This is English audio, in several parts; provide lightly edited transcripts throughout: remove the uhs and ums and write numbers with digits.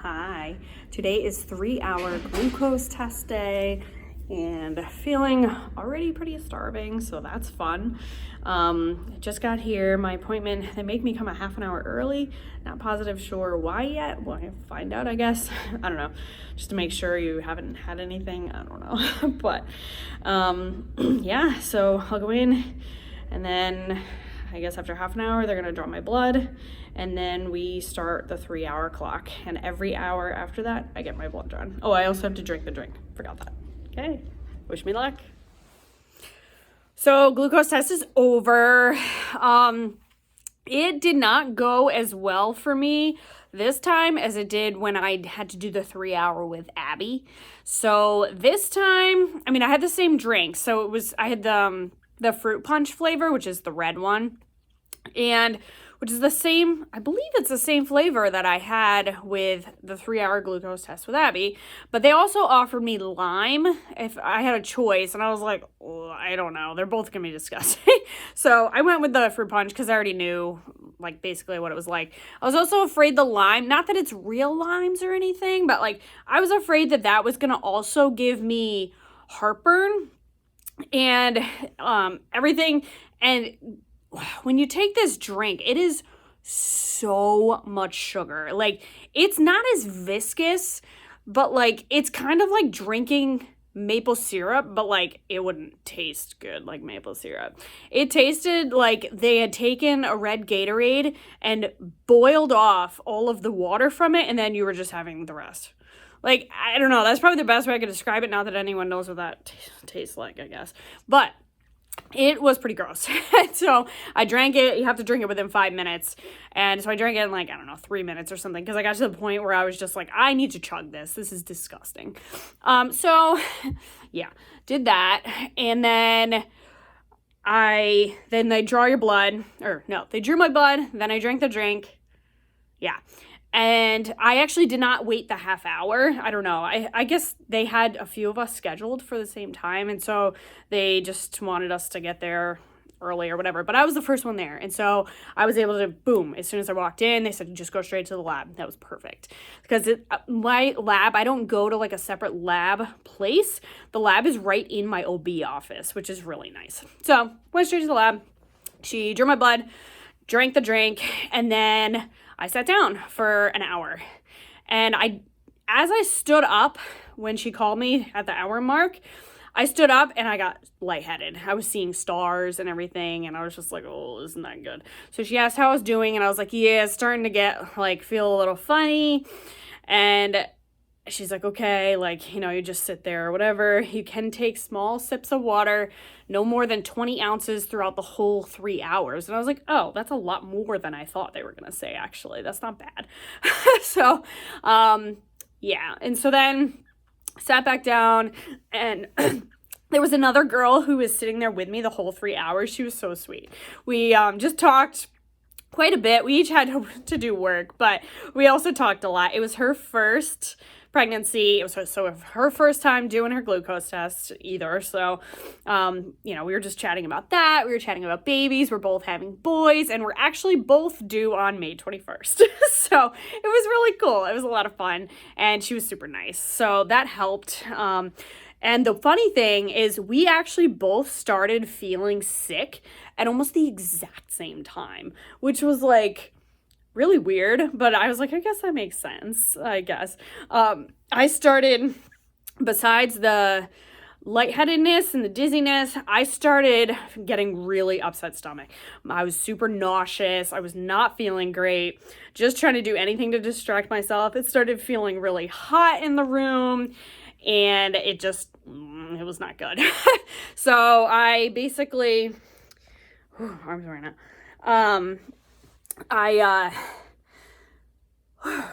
Hi. Today is 3-hour glucose test day and feeling already pretty starving, so that's fun. Just got here. My appointment, they make me come a half an hour early. Not positive sure why yet. Well, I find out, I guess. I don't know. Just to make sure you haven't had anything. I don't know. But yeah, so I'll go in and then I guess after half an hour, they're gonna draw my blood, and then we start the 3-hour clock. And every hour after that, I get my blood drawn. Oh, I also have to drink the drink. Forgot that. Okay, wish me luck. So glucose test is over. It did not go as well for me this time as it did when I had to do the 3-hour with Abby. So this time, I mean, I had the same drink. So I had the fruit punch flavor, which is the red one, and which is the same, I believe it's the same flavor that I had with the 3-hour glucose test with Abby, but they also offered me lime if I had a choice, and I was like, oh, I don't know, they're both gonna be disgusting. So I went with the fruit punch because I already knew like basically what it was like. I was also afraid the lime, not that it's real limes or anything, but like I was afraid that was gonna also give me heartburn and everything. And when you take this drink, it is so much sugar. Like, it's not as viscous, but like it's kind of like drinking maple syrup, but like it wouldn't taste good like maple syrup. It tasted like they had taken a red Gatorade and boiled off all of the water from it, and then you were just having the rest. Like, I don't know, that's probably the best way I could describe it, not that anyone knows what that tastes like, I guess. But it was pretty gross. So I drank it. You have to drink it within 5 minutes. And so I drank it in like, I don't know, 3 minutes or something. Because I got to the point where I was just like, I need to chug this. This is disgusting. So yeah, did that. And then they draw your blood. Or no, they drew my blood. Then I drank the drink. Yeah. And I actually did not wait the half hour. I don't know. I guess they had a few of us scheduled for the same time. And so they just wanted us to get there early or whatever. But I was the first one there. And so I was able to, boom, as soon as I walked in, they said, just go straight to the lab. That was perfect. Because my lab, I don't go to like a separate lab place. The lab is right in my OB office, which is really nice. So went straight to the lab. She drew my blood, drank the drink, and then I sat down for an hour. And as I stood up when she called me at the hour mark, I stood up and I got lightheaded. I was seeing stars and everything, and I was just like, oh, isn't that good? So she asked how I was doing, and I was like, yeah, it's starting to get, like, feel a little funny. And she's like, okay, like, you just sit there or whatever. You can take small sips of water, no more than 20 ounces throughout the whole 3 hours. And I was like, oh, that's a lot more than I thought they were going to say, actually. That's not bad. So, yeah. And so then sat back down, and there was another girl who was sitting there with me the whole 3 hours. She was so sweet. We just talked quite a bit. We each had to do work, but we also talked a lot. It was her first pregnancy. It was her first time doing her glucose test either. So, we were just chatting about that. We were chatting about babies. We're both having boys, and we're actually both due on May 21st. So it was really cool. It was a lot of fun, and she was super nice. So that helped. And the funny thing is we actually both started feeling sick at almost the exact same time, which was like really weird, but I was like, I guess that makes sense, I guess. I started, besides the lightheadedness and the dizziness, I started getting really upset stomach. I was super nauseous. I was not feeling great. Just trying to do anything to distract myself. It started feeling really hot in the room, and it was not good. So I basically, arms right now.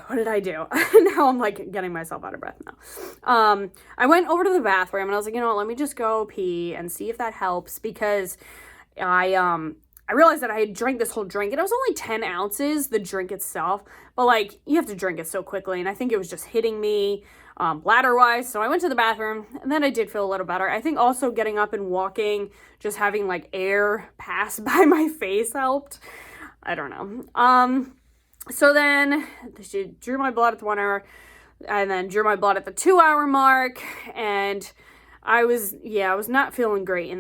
What did I do? Now I'm like getting myself out of breath now. I went over to the bathroom and I was like, let me just go pee and see if that helps, because I realized that I had drank this whole drink, and it was only 10 ounces, the drink itself, but like you have to drink it so quickly, and I think it was just hitting me bladder wise. So I went to the bathroom, and then I did feel a little better. I think also getting up and walking, just having like air pass by my face helped. I don't know. So then she drew my blood at the 1 hour and then drew my blood at the 2 hour mark. And I was not feeling great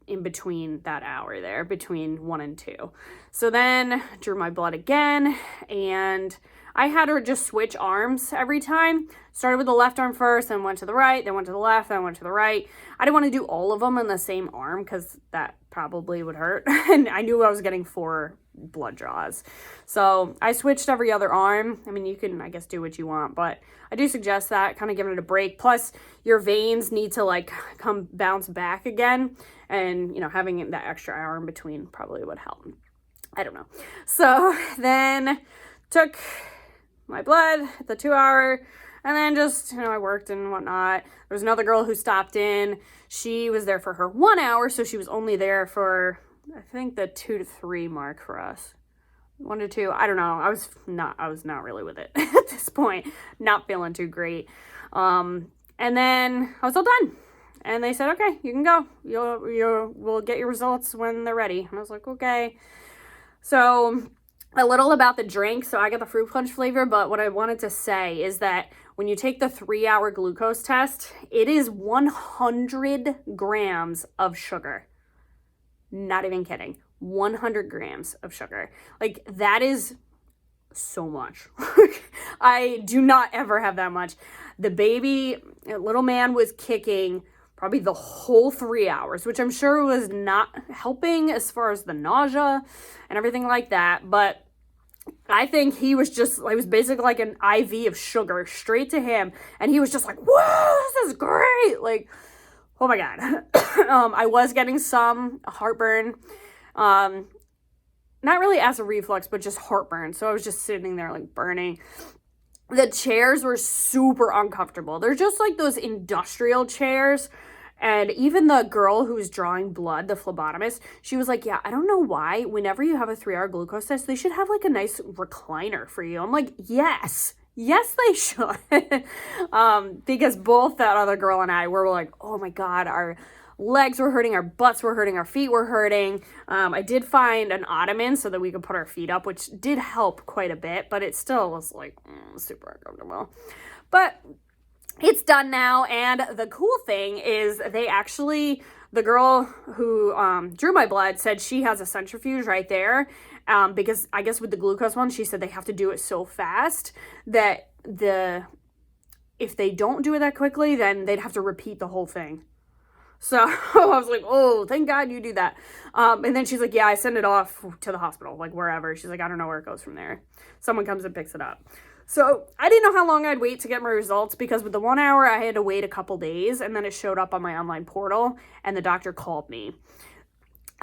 in between that hour there, between 1 and 2. So then drew my blood again, and I had her just switch arms every time. Started with the left arm first, then went to the right, then went to the left, then went to the right. I didn't want to do all of them in the same arm because that probably would hurt. And I knew I was getting 4 blood draws. So I switched every other arm. I mean, you can, I guess, do what you want, but I do suggest that, kind of giving it a break. Plus, your veins need to like bounce back again. And, having that extra hour in between probably would help. I don't know. So then took my blood at the 2 hour, and then just, I worked and whatnot. There was another girl who stopped in. She was there for her 1 hour, so she was only there for, I think, the 2 to 3 mark for us. 1 to 2, I don't know. I was not really with it at this point. Not feeling too great. And then I was all done. And they said, okay, you can go. We'll get your results when they're ready. And I was like, okay. So a little about the drink. So I got the fruit punch flavor, but what I wanted to say is that when you take the 3-hour glucose test, it is 100 grams of sugar. Not even kidding. 100 grams of sugar. Like, that is so much. I do not ever have that much. The baby, little man, was kicking probably the whole 3 hours, which I'm sure was not helping as far as the nausea and everything like that. But I think he was just, it was basically like an IV of sugar straight to him. And he was just like, whoa, this is great. Like, oh my God. I was getting some heartburn. Not really acid reflux, but just heartburn. So I was just sitting there like burning. The chairs were super uncomfortable. They're just like those industrial chairs. And even the girl who was drawing blood, the phlebotomist, she was like, yeah, I don't know why. Whenever you have a 3-hour glucose test, they should have like a nice recliner for you. I'm like, yes, they should. Because both that other girl and I were like, oh my God, our legs were hurting, our butts were hurting, our feet were hurting. I did find an ottoman so that we could put our feet up, which did help quite a bit, but it still was like super uncomfortable. But it's done now, and the cool thing is the girl who drew my blood said she has a centrifuge right there, because I guess with the glucose one, she said they have to do it so fast that if they don't do it that quickly, then they'd have to repeat the whole thing. So I was like, oh, thank God you do that. And then she's like, yeah, I send it off to the hospital, like wherever. She's like, I don't know where it goes from there. Someone comes and picks it up. So I didn't know how long I'd wait to get my results, because with the 1 hour, I had to wait a couple days, and then it showed up on my online portal, and the doctor called me.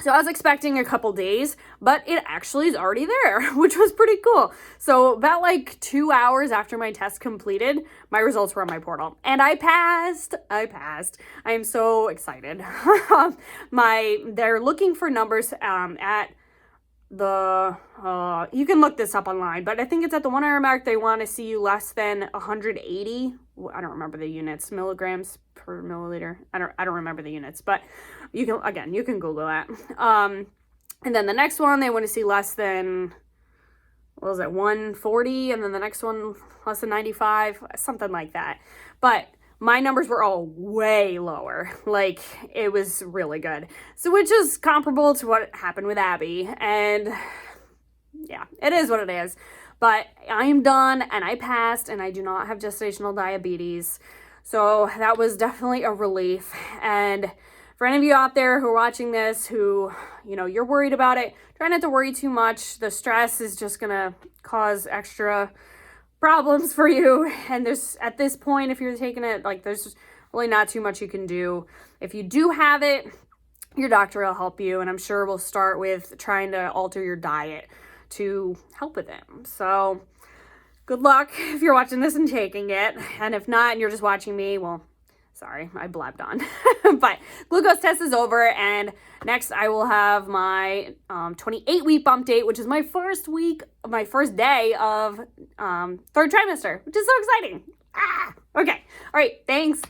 So I was expecting a couple days, but it actually is already there, which was pretty cool. So about like 2 hours after my test completed, my results were on my portal, and I passed. I am so excited. They're looking for numbers at the, you can look this up online, but I think it's at the 1 hour mark. They want to see you less than 180. I don't remember the units, milligrams per milliliter. I don't remember the units, but you can Google that. And then the next one, they want to see less than, 140, and then the next one less than 95, something like that. But my numbers were all way lower. Like, it was really good. So, which is comparable to what happened with Abby. And yeah, it is what it is. But I am done, and I passed, and I do not have gestational diabetes. So that was definitely a relief. And for any of you out there who are watching this, who, you're worried about it, try not to worry too much. The stress is just going to cause extra problems for you. And at this point, if you're taking it, like, there's really not too much you can do. If you do have it, your doctor will help you, and I'm sure we'll start with trying to alter your diet to help with it. So good luck if you're watching this and taking it. And if not, and you're just watching me, well, sorry, I blabbed on. But glucose test is over, and next I will have my 28-week bump date, which is my first day of third trimester, which is so exciting. Okay. All right. Thanks.